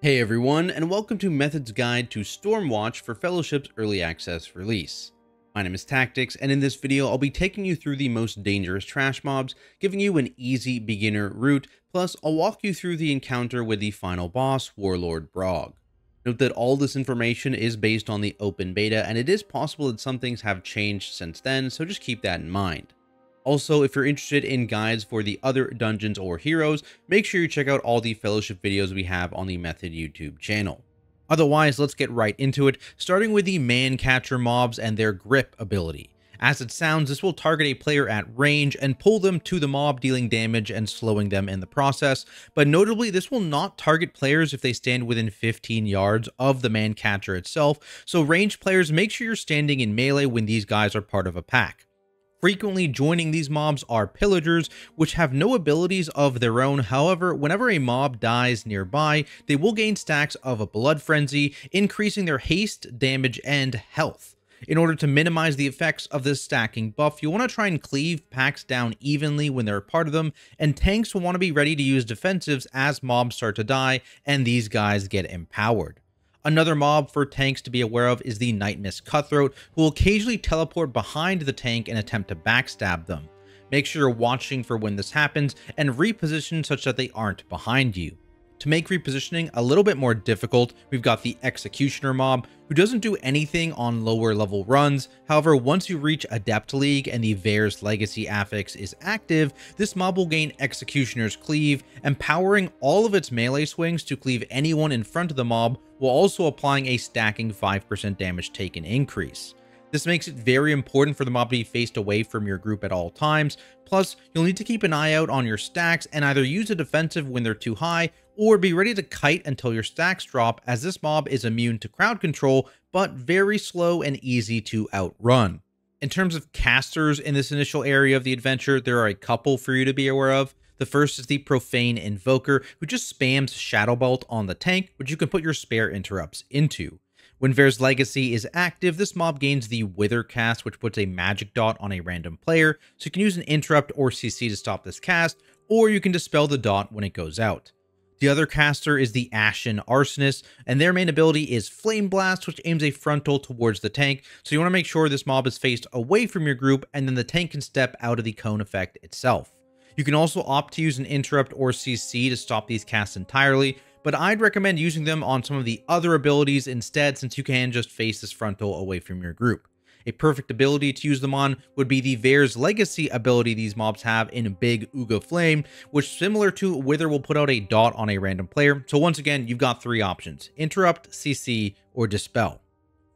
Hey everyone, and welcome to Method's Guide to Stormwatch for Fellowship's Early Access release. My name is Tactyks, and in this video I'll be taking you through the most dangerous trash mobs, giving you an easy beginner route, plus I'll walk you through the encounter with the final boss, Warlord Brogg. Note that all this information is based on the open beta, and it is possible that some things have changed since then, so just keep that in mind. Also, if you're interested in guides for the other dungeons or heroes, make sure you check out all the Fellowship videos we have on the Method YouTube channel. Otherwise, let's get right into it, starting with the man catcher mobs and their grip ability. As it sounds, this will target a player at range and pull them to the mob, dealing damage and slowing them in the process, but notably this will not target players if they stand within 15 yards of the man catcher itself, so ranged players, make sure you're standing in melee when these guys are part of a pack. Frequently joining these mobs are pillagers, which have no abilities of their own. However, whenever a mob dies nearby, they will gain stacks of a blood frenzy, increasing their haste, damage, and health. In order to minimize the effects of this stacking buff, you want to try and cleave packs down evenly when they're a part of them, and tanks will want to be ready to use defensives as mobs start to die and these guys get empowered. Another mob for tanks to be aware of is the Night Mist Cutthroat, who will occasionally teleport behind the tank and attempt to backstab them. Make sure you're watching for when this happens and reposition such that they aren't behind you. To make repositioning a little bit more difficult, we've got the Executioner mob, who doesn't do anything on lower level runs. However, once you reach Adept League and the Vare's Legacy affix is active, this mob will gain Executioner's Cleave, empowering all of its melee swings to cleave anyone in front of the mob, while also applying a stacking 5% damage taken increase. This makes it very important for the mob to be faced away from your group at all times. Plus, you'll need to keep an eye out on your stacks and either use a defensive when they're too high, or be ready to kite until your stacks drop, as this mob is immune to crowd control, but very slow and easy to outrun. In terms of casters in this initial area of the adventure, there are a couple for you to be aware of. The first is the Profane Invoker, who just spams Shadow Bolt on the tank, which you can put your spare interrupts into. When Vare's Legacy is active, this mob gains the Wither cast, which puts a magic dot on a random player, so you can use an interrupt or CC to stop this cast, or you can dispel the dot when it goes out. The other caster is the Ashen Arsonist, and their main ability is Flame Blast, which aims a frontal towards the tank, so you want to make sure this mob is faced away from your group, and then the tank can step out of the cone effect itself. You can also opt to use an interrupt or CC to stop these casts entirely, but I'd recommend using them on some of the other abilities instead, since you can just face this frontal away from your group. A perfect ability to use them on would be the Vare's Legacy ability these mobs have in Big Uga Flame, which, similar to Wither, will put out a dot on a random player. So once again, you've got three options: interrupt, CC, or dispel.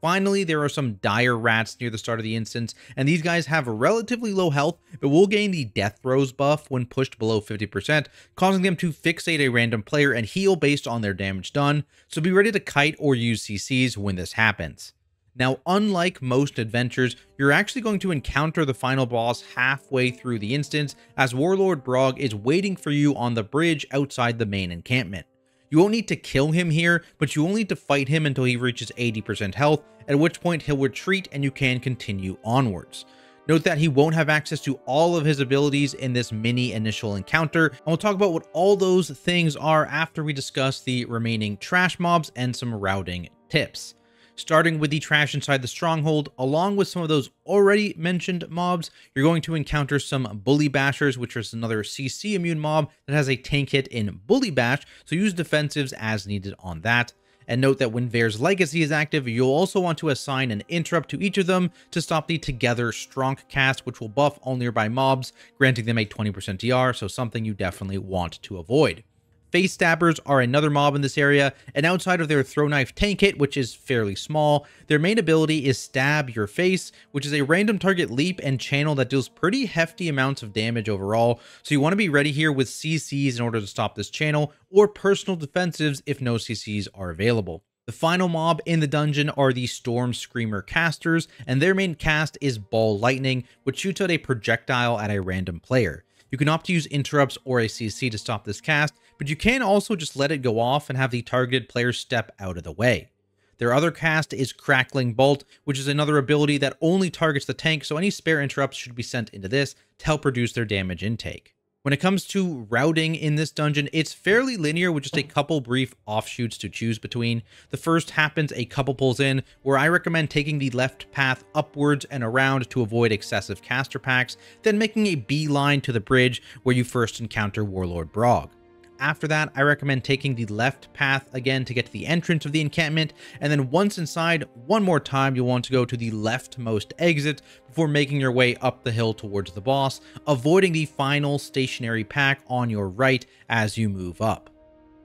Finally, there are some dire rats near the start of the instance, and these guys have relatively low health, but will gain the Death Throes buff when pushed below 50%, causing them to fixate a random player and heal based on their damage done, so be ready to kite or use CCs when this happens. Now, unlike most adventures, you're actually going to encounter the final boss halfway through the instance, as Warlord Brogg is waiting for you on the bridge outside the main encampment. You won't need to kill him here, but you will need to fight him until he reaches 80% health, at which point he'll retreat and you can continue onwards. Note that he won't have access to all of his abilities in this mini initial encounter, and we'll talk about what all those things are after we discuss the remaining trash mobs and some routing tips. Starting with the trash inside the stronghold, along with some of those already mentioned mobs, you're going to encounter some Bully Bashers, which is another CC immune mob that has a tank hit in Bully Bash, so use defensives as needed on that. And note that when Vare's Legacy is active, you'll also want to assign an interrupt to each of them to stop the Together Strong cast, which will buff all nearby mobs, granting them a 20% DR, so something you definitely want to avoid. Face Stabbers are another mob in this area, and outside of their Throw Knife tank hit, which is fairly small, their main ability is Stab Your Face, which is a random target leap and channel that deals pretty hefty amounts of damage overall, so you want to be ready here with CCs in order to stop this channel, or personal defensives if no CCs are available. The final mob in the dungeon are the Storm Screamer casters, and their main cast is Ball Lightning, which shoots out a projectile at a random player. You can opt to use interrupts or a CC to stop this cast, but you can also just let it go off and have the targeted player step out of the way. Their other cast is Crackling Bolt, which is another ability that only targets the tank, so any spare interrupts should be sent into this to help reduce their damage intake. When it comes to routing in this dungeon, it's fairly linear with just a couple brief offshoots to choose between. The first happens a couple pulls in, where I recommend taking the left path upwards and around to avoid excessive caster packs, then making a beeline to the bridge where you first encounter Warlord Brogg. After that, I recommend taking the left path again to get to the entrance of the encampment, and then once inside, one more time, you'll want to go to the leftmost exit before making your way up the hill towards the boss, avoiding the final stationary pack on your right as you move up.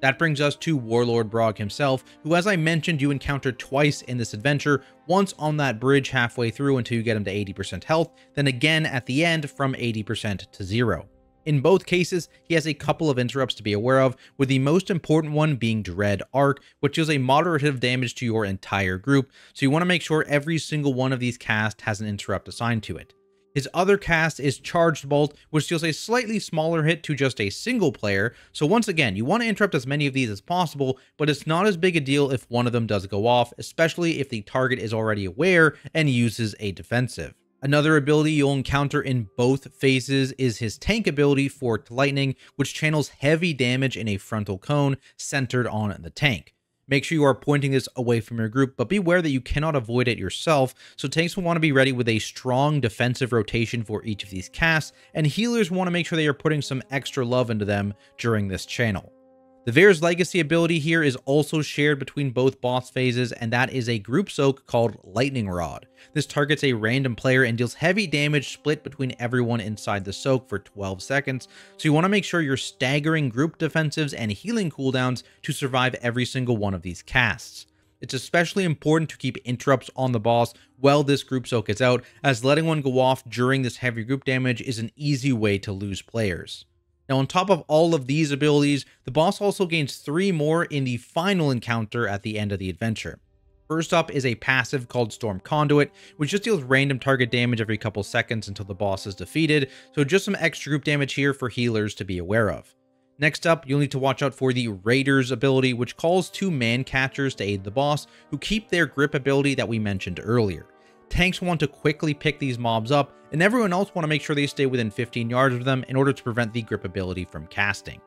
That brings us to Warlord Brogg himself, who, as I mentioned, you encounter twice in this adventure, once on that bridge halfway through until you get him to 80% health, then again at the end from 80% to 0. In both cases, he has a couple of interrupts to be aware of, with the most important one being Dread Arc, which deals a moderate hit of damage to your entire group, so you want to make sure every single one of these casts has an interrupt assigned to it. His other cast is Charged Bolt, which deals a slightly smaller hit to just a single player, so once again, you want to interrupt as many of these as possible, but it's not as big a deal if one of them does go off, especially if the target is already aware and uses a defensive. Another ability you'll encounter in both phases is his tank ability, Forked Lightning, which channels heavy damage in a frontal cone centered on the tank. Make sure you are pointing this away from your group, but beware that you cannot avoid it yourself, so tanks will want to be ready with a strong defensive rotation for each of these casts, and healers want to make sure they are putting some extra love into them during this channel. The Veer's Legacy ability here is also shared between both boss phases, and that is a group soak called Lightning Rod. This targets a random player and deals heavy damage split between everyone inside the soak for 12 seconds, so you want to make sure you're staggering group defensives and healing cooldowns to survive every single one of these casts. It's especially important to keep interrupts on the boss while this group soak is out, as letting one go off during this heavy group damage is an easy way to lose players. Now, on top of all of these abilities, the boss also gains 3 more in the final encounter at the end of the adventure. First up is a passive called Storm Conduit, which just deals random target damage every couple seconds until the boss is defeated, so just some extra group damage here for healers to be aware of. Next up, you'll need to watch out for the Raiders ability, which calls 2 man catchers to aid the boss, who keep their grip ability that we mentioned earlier. Tanks want to quickly pick these mobs up, and everyone else want to make sure they stay within 15 yards of them in order to prevent the grip ability from casting.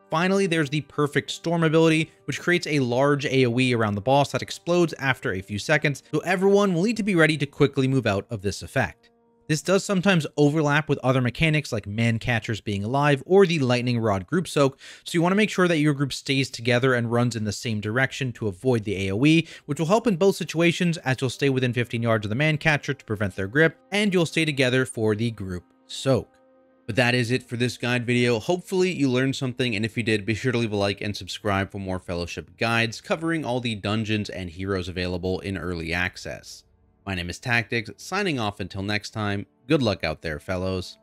Finally, there's the Perfect Storm ability, which creates a large AoE around the boss that explodes after a few seconds, so everyone will need to be ready to quickly move out of this effect. This does sometimes overlap with other mechanics like man catchers being alive or the Lightning Rod group soak, so you want to make sure that your group stays together and runs in the same direction to avoid the AoE, which will help in both situations as you'll stay within 15 yards of the man catcher to prevent their grip, and you'll stay together for the group soak. But that is it for this guide video. Hopefully you learned something, and if you did, be sure to leave a like and subscribe for more Fellowship guides covering all the dungeons and heroes available in early access. My name is Tactyks, signing off until next time. Good luck out there, fellows.